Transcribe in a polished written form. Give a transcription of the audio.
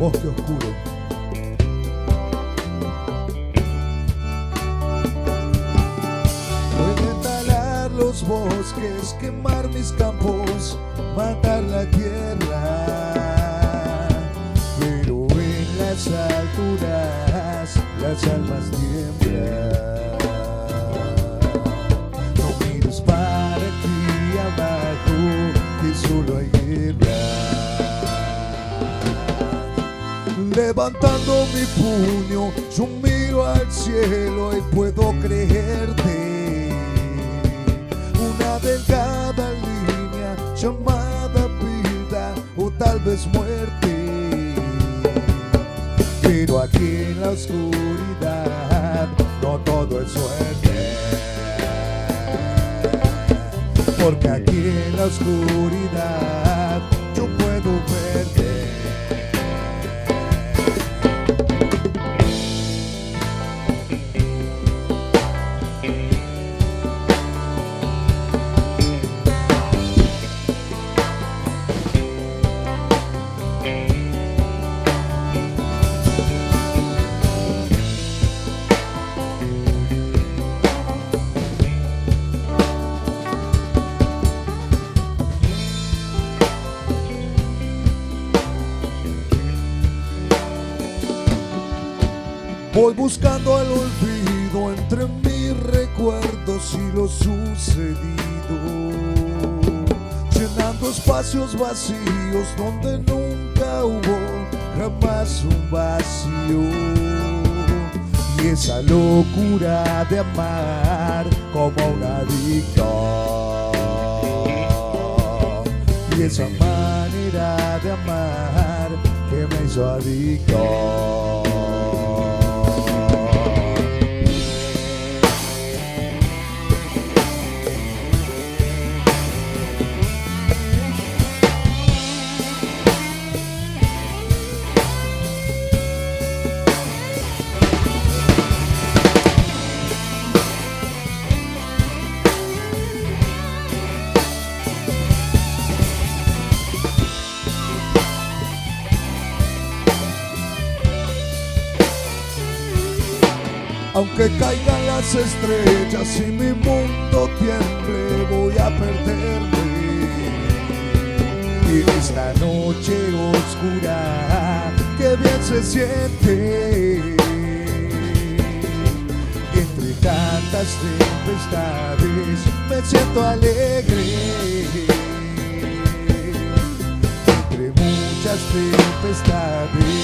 Bosque Oscuro. Puedo talar los bosques, quemar mis campos, matar la tierra, pero en las alturas las almas tiemblan. No mires para aquí abajo, que solo hay guerra. Levantando mi puño, yo miro al cielo y puedo creerte. Una delgada línea llamada vida o tal vez muerte. Pero aquí en la oscuridad no todo es suerte, porque aquí en la oscuridad yo puedo verte. Voy buscando el olvido entre mis recuerdos y lo sucedido, llenando espacios vacíos donde nunca hubo jamás un vacío. Y esa locura de amar como un adicto, y esa manera de amar que me hizo adicto. Aunque caigan las estrellas y mi mundo tiemble, voy a perderme. Y en esta noche oscura, que bien se siente. Entre tantas tempestades me siento alegre. Entre muchas tempestades